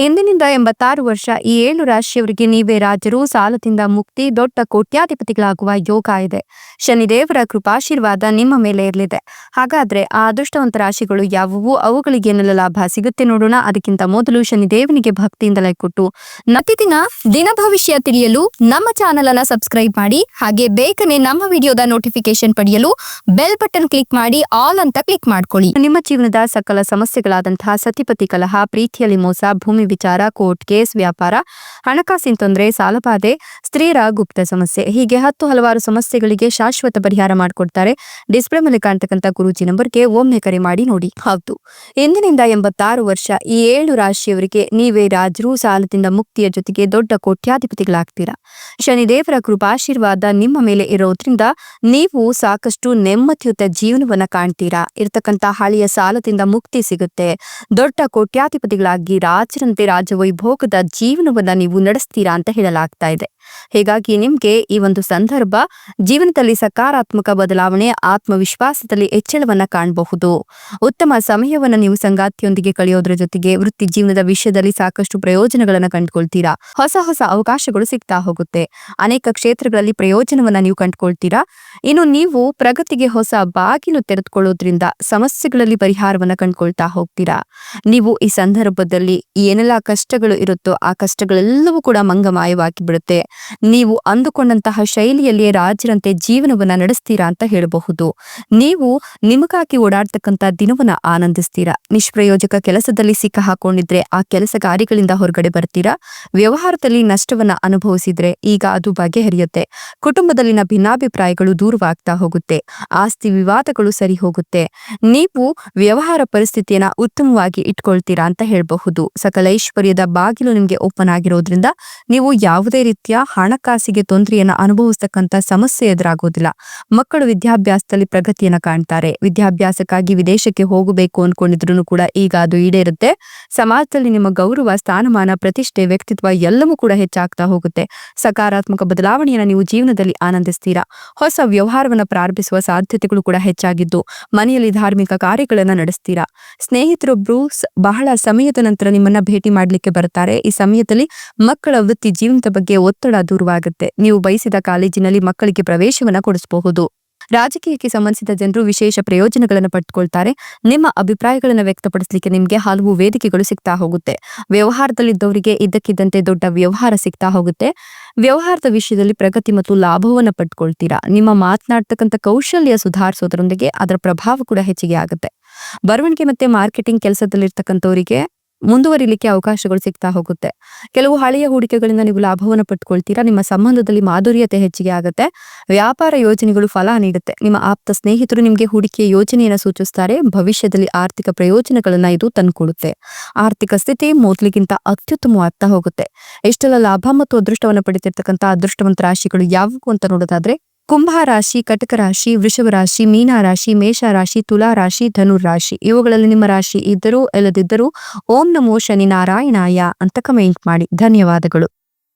ಇಂದಿನಿಂದ 86 ವರ್ಷ ಈ 7 ರಾಶಿಯವರಿಗೆ ನೀವೇ ರಾಜರು, ಸಾಲದಿಂದ ಮುಕ್ತಿ, ದೊಡ್ಡ ಕೋಟ್ಯಾಧಿಪತಿಗಳಾಗುವ ಯೋಗ ಇದೆ. ಶನಿದೇವರ ಕೃಪಾಶೀರ್ವಾದ ನಿಮ್ಮ ಮೇಲೆ ಇರಲಿದೆ. ಹಾಗಾದ್ರೆ ಆ ಅದೃಷ್ಟವಂತ ರಾಶಿಗಳು ಯಾವುವು, ಅವುಗಳಿಗೆ ಏನೆಲ್ಲ ಲಾಭ ಸಿಗುತ್ತೆ ನೋಡೋಣ. ಅದಕ್ಕಿಂತ ಮೊದಲು ಶನಿದೇವನಿಗೆ ಭಕ್ತಿಯಿಂದ ಲೈಕ್ ಕೊಟ್ಟು ಪ್ರತಿದಿನ ದಿನ ಭವಿಷ್ಯ ತಿಳಿಯಲು ನಮ್ಮ ಚಾನೆಲ್ ಅನ್ನ ಸಬ್ಸ್ಕ್ರೈಬ್ ಮಾಡಿ. ಹಾಗೆ ಬೇಗನೆ ನಮ್ಮ ವಿಡಿಯೋದ ನೋಟಿಫಿಕೇಶನ್ ಪಡೆಯಲು ಬೆಲ್ ಬಟನ್ ಕ್ಲಿಕ್ ಮಾಡಿ ಆಲ್ ಅಂತ ಕ್ಲಿಕ್ ಮಾಡ್ಕೊಳ್ಳಿ. ನಿಮ್ಮ ಜೀವನದ ಸಕಲ ಸಮಸ್ಯೆಗಳಾದಂತಹ ಸತಿಪತಿ ಕಲಹ, ಪ್ರೀತಿಯಲ್ಲಿ ಮೋಸ, ಭೂಮಿ ವಿಚಾರ, ಕೋರ್ಟ್ ಕೇಸ್, ವ್ಯಾಪಾರ, ಹಣಕಾಸಿನ ತೊಂದರೆ, ಸಾಲಬಾಧೆ, ಸ್ತ್ರೀಯರ ಗುಪ್ತ ಸಮಸ್ಯೆ, ಹೀಗೆ ಹಲವಾರು ಸಮಸ್ಯೆಗಳಿಗೆ ಶಾಶ್ವತ ಪರಿಹಾರ ಮಾಡಿಕೊಡ್ತಾರೆ. ಡಿಸ್ಪ್ಲೇ ಮೇಲೆ ಕಾಣ್ತಕ್ಕಂಥ ಗುರೂಜಿ ನಂಬರ್ಗೆ ಒಮ್ಮೆ ಕರೆ ಮಾಡಿ ನೋಡಿ. ಹೌದು, ಇಂದಿನಿಂದ 86 ವರ್ಷ ಈ 7 ರಾಶಿಯವರಿಗೆ ನೀವೇ ರಾಜರು, ಸಾಲದಿಂದ ಮುಕ್ತಿಯ ಜೊತೆಗೆ ದೊಡ್ಡ ಕೋಟ್ಯಾಧಿಪತಿಗಳಾಗ್ತೀರಾ. ಶನಿದೇವರ ಕೃಪಾಶೀರ್ವಾದ ನಿಮ್ಮ ಮೇಲೆ ಇರೋದ್ರಿಂದ ನೀವು ಸಾಕಷ್ಟು ನೆಮ್ಮದಿಯುತ ಜೀವನವನ್ನ ಕಾಣ್ತೀರಾ. ಇರತಕ್ಕಂತ ಹಳೆಯ ಸಾಲದಿಂದ ಮುಕ್ತಿ ಸಿಗುತ್ತೆ. ದೊಡ್ಡ ಕೋಟ್ಯಾಧಿಪತಿಗಳಾಗಿ ರಾಜರಂತೆ ರಾಜವೈಭೋಗದ ಜೀವನವನ್ನ ನೀವು ನಡೆಸ್ತೀರಾ ಅಂತ ಹೇಳಲಾಗ್ತಾ ಇದೆ. ಹೀಗಾಗಿ ನಿಮ್ಗೆ ಈ ಒಂದು ಸಂದರ್ಭ ಜೀವನದಲ್ಲಿ ಸಕಾರಾತ್ಮಕ ಬದಲಾವಣೆ, ಆತ್ಮವಿಶ್ವಾಸದಲ್ಲಿ ಹೆಚ್ಚಳವನ್ನ ಕಾಣಬಹುದು. ಉತ್ತಮ ಸಮಯವನ್ನ ನೀವು ಸಂಗಾತಿಯೊಂದಿಗೆ ಕಳೆಯೋದ್ರ ಜೊತೆಗೆ ವೃತ್ತಿ ಜೀವನದ ವಿಷಯದಲ್ಲಿ ಸಾಕಷ್ಟು ಪ್ರಯೋಜನಗಳನ್ನ ಕಂಡುಕೊಳ್ತೀರಾ. ಹೊಸ ಅವಕಾಶಗಳು ಸಿಗ್ತಾ ಹೋಗುತ್ತೆ. ಅನೇಕ ಕ್ಷೇತ್ರಗಳಲ್ಲಿ ಪ್ರಯೋಜನವನ್ನ ನೀವು ಕಂಡುಕೊಳ್ತೀರಾ. ಇನ್ನು ನೀವು ಪ್ರಗತಿಗೆ ಹೊಸ ಬಾಗಿಲು ತೆರೆದುಕೊಳ್ಳೋದ್ರಿಂದ ಸಮಸ್ಯೆಗಳಲ್ಲಿ ಪರಿಹಾರವನ್ನ ಕಂಡುಕೊಳ್ತಾ ಹೋಗ್ತೀರಾ. ನೀವು ಈ ಸಂದರ್ಭದಲ್ಲಿ ಏನೆಲ್ಲ ಕಷ್ಟಗಳು ಇರುತ್ತೋ ಆ ಕಷ್ಟಗಳೆಲ್ಲವೂ ಕೂಡ ಮಂಗಮಾಯವಾಗಿ ಬಿಡುತ್ತೆ. ನೀವು ಅಂದುಕೊಂಡಂತಹ ಶೈಲಿಯಲ್ಲಿಯೇ ರಾಜರಂತೆ ಜೀವನವನ್ನ ನಡೆಸ್ತೀರಾ ಅಂತ ಹೇಳಬಹುದು. ನೀವು ನಿಮಗಾಗಿ ಓಡಾಡ್ತಕ್ಕಂಥ ದಿನವನ್ನ ಆನಂದಿಸ್ತೀರಾ. ನಿಷ್ಪ್ರಯೋಜಕ ಕೆಲಸದಲ್ಲಿ ಸಿಕ್ಕ ಹಾಕೊಂಡಿದ್ರೆ ಆ ಕೆಲಸ ಕಾರ್ಯಗಳಿಂದ ಹೊರಗಡೆ ಬರ್ತೀರಾ. ವ್ಯವಹಾರದಲ್ಲಿ ನಷ್ಟವನ್ನ ಅನುಭವಿಸಿದ್ರೆ ಈಗ ಅದು ಬಗೆಹರಿಯುತ್ತೆ. ಕುಟುಂಬದಲ್ಲಿನ ಭಿನ್ನಾಭಿಪ್ರಾಯಗಳು ದೂರವಾಗ್ತಾ ಹೋಗುತ್ತೆ. ಆಸ್ತಿ ವಿವಾದಗಳು ಸರಿ ಹೋಗುತ್ತೆ. ನೀವು ವ್ಯವಹಾರ ಪರಿಸ್ಥಿತಿಯನ್ನ ಉತ್ತಮವಾಗಿ ಇಟ್ಕೊಳ್ತೀರಾ ಅಂತ ಹೇಳಬಹುದು. ಸಕಲ ಐಶ್ವರ್ಯದ ಬಾಗಿಲು ನಿಮ್ಗೆ ಓಪನ್ ಆಗಿರೋದ್ರಿಂದ ನೀವು ಯಾವುದೇ ರೀತಿಯ ಹಣಕಾಸಿಗೆ ತೊಂದರೆಯನ್ನ ಅನುಭವಿಸ್ತಕ್ಕಂಥ ಸಮಸ್ಯೆ ಎದುರಾಗೋದಿಲ್ಲ. ಮಕ್ಕಳು ವಿದ್ಯಾಭ್ಯಾಸದಲ್ಲಿ ಪ್ರಗತಿಯನ್ನ ಕಾಣ್ತಾರೆ. ವಿದ್ಯಾಭ್ಯಾಸಕ್ಕಾಗಿ ವಿದೇಶಕ್ಕೆ ಹೋಗಬೇಕು ಅನ್ಕೊಂಡಿದ್ರು ಕೂಡ ಈಗ ಅದು ಈಡೇರುತ್ತೆ. ಸಮಾಜದಲ್ಲಿ ನಿಮ್ಮ ಗೌರವ, ಸ್ಥಾನಮಾನ, ಪ್ರತಿಷ್ಠೆ, ವ್ಯಕ್ತಿತ್ವ ಎಲ್ಲವೂ ಕೂಡ ಹೆಚ್ಚಾಗ್ತಾ ಹೋಗುತ್ತೆ. ಸಕಾರಾತ್ಮಕ ಬದಲಾವಣೆಯನ್ನ ನೀವು ಜೀವನದಲ್ಲಿ ಆನಂದಿಸ್ತೀರಾ. ಹೊಸ ವ್ಯವಹಾರವನ್ನ ಪ್ರಾರಂಭಿಸುವ ಸಾಧ್ಯತೆಗಳು ಕೂಡ ಹೆಚ್ಚಾಗಿದ್ದು ಮನೆಯಲ್ಲಿ ಧಾರ್ಮಿಕ ಕಾರ್ಯಗಳನ್ನ ನಡೆಸ್ತೀರಾ. ಸ್ನೇಹಿತರೊಬ್ರು ಬಹಳ ಸಮಯದ ನಂತರ ನಿಮ್ಮನ್ನ ಭೇಟಿ ಮಾಡ್ಲಿಕ್ಕೆ ಬರ್ತಾರೆ. ಈ ಸಮಯದಲ್ಲಿ ಮಕ್ಕಳ ವೃತ್ತಿ ಜೀವನದ ಬಗ್ಗೆ ಒತ್ತಡ ದೂರವಾಗುತ್ತೆ. ನೀವು ಬಯಸಿದ ಕಾಲೇಜಿನಲ್ಲಿ ಮಕ್ಕಳಿಗೆ ಪ್ರವೇಶವನ್ನ ಕೊಡಿಸಬಹುದು. ರಾಜಕೀಯಕ್ಕೆ ಸಂಬಂಧಿಸಿದ ಜನರು ವಿಶೇಷ ಪ್ರಯೋಜನಗಳನ್ನು ಪಡೆದುಕೊಳ್ತಾರೆ. ನಿಮ್ಮ ಅಭಿಪ್ರಾಯಗಳನ್ನು ವ್ಯಕ್ತಪಡಿಸಲಿಕ್ಕೆ ನಿಮಗೆ ಹಲವು ವೇದಿಕೆಗಳು ಸಿಗ್ತಾ ಹೋಗುತ್ತೆ. ವ್ಯವಹಾರದಲ್ಲಿದ್ದವರಿಗೆ ಇದ್ದಕ್ಕಿದ್ದಂತೆ ದೊಡ್ಡ ವ್ಯವಹಾರ ಸಿಗ್ತಾ ಹೋಗುತ್ತೆ. ವ್ಯವಹಾರದ ವಿಷಯದಲ್ಲಿ ಪ್ರಗತಿ ಮತ್ತು ಲಾಭವನ್ನ ಪಡ್ಕೊಳ್ತೀರಾ. ನಿಮ್ಮ ಮಾತನಾಡ್ತಕ್ಕಂಥ ಕೌಶಲ್ಯ ಸುಧಾರಿಸೋದ್ರೊಂದಿಗೆ ಅದರ ಪ್ರಭಾವ ಕೂಡ ಹೆಚ್ಚಿಗೆ ಆಗುತ್ತೆ. ಬರವಣಿಗೆ ಮತ್ತೆ ಮಾರ್ಕೆಟಿಂಗ್ ಕೆಲಸದಲ್ಲಿರ್ತಕ್ಕಂಥವರಿಗೆ ಮುಂದುವರಿಲಿಕ್ಕೆ ಅವಕಾಶಗಳು ಸಿಗ್ತಾ ಹೋಗುತ್ತೆ. ಕೆಲವು ಹಳೆಯ ಹೂಡಿಕೆಗಳಿಂದ ನೀವು ಲಾಭವನ್ನು ಪಡ್ಕೊಳ್ತೀರಾ. ನಿಮ್ಮ ಸಂಬಂಧದಲ್ಲಿ ಮಾಧುರ್ಯತೆ ಹೆಚ್ಚಿಗೆ ಆಗುತ್ತೆ. ವ್ಯಾಪಾರ ಯೋಜನೆಗಳು ಫಲ ನೀಡುತ್ತೆ. ನಿಮ್ಮ ಆಪ್ತ ಸ್ನೇಹಿತರು ನಿಮಗೆ ಹೂಡಿಕೆಯ ಯೋಜನೆಯನ್ನು ಸೂಚಿಸ್ತಾರೆ. ಭವಿಷ್ಯದಲ್ಲಿ ಆರ್ಥಿಕ ಪ್ರಯೋಜನಗಳನ್ನ ಇದು ತಂದುಕೊಡುತ್ತೆ. ಆರ್ಥಿಕ ಸ್ಥಿತಿ ಮೊದಲಿಗಿಂತ ಅತ್ಯುತ್ತಮವಾಗ್ತಾ ಹೋಗುತ್ತೆ. ಇಷ್ಟೆಲ್ಲ ಲಾಭ ಮತ್ತು ಅದೃಷ್ಟವನ್ನು ಪಡೆದಿರ್ತಕ್ಕಂಥ ಅದೃಷ್ಟವಂತ ರಾಶಿಗಳು ಯಾವುವು ಅಂತ ನೋಡೋದಾದ್ರೆ ಕುಂಭ ರಾಶಿ, ಕಟಕ ರಾಶಿ, ವೃಷಭ ರಾಶಿ, ಮೀನ ರಾಶಿ, ಮೇಷ ರಾಶಿ, ತುಲಾ ರಾಶಿ, ಧನುರ್ ರಾಶಿ. ಇವುಗಳಲ್ಲಿ ನಿಮ್ಮ ರಾಶಿ ಇದ್ದರೂ ಇಲ್ಲದಿದ್ದರೂ ಓಂ ನಮೋ ಶನಿ ನಾರಾಯಣಾಯ ಅಂತ ಕಮೆಂಟ್ ಮಾಡಿ. ಧನ್ಯವಾದಗಳು.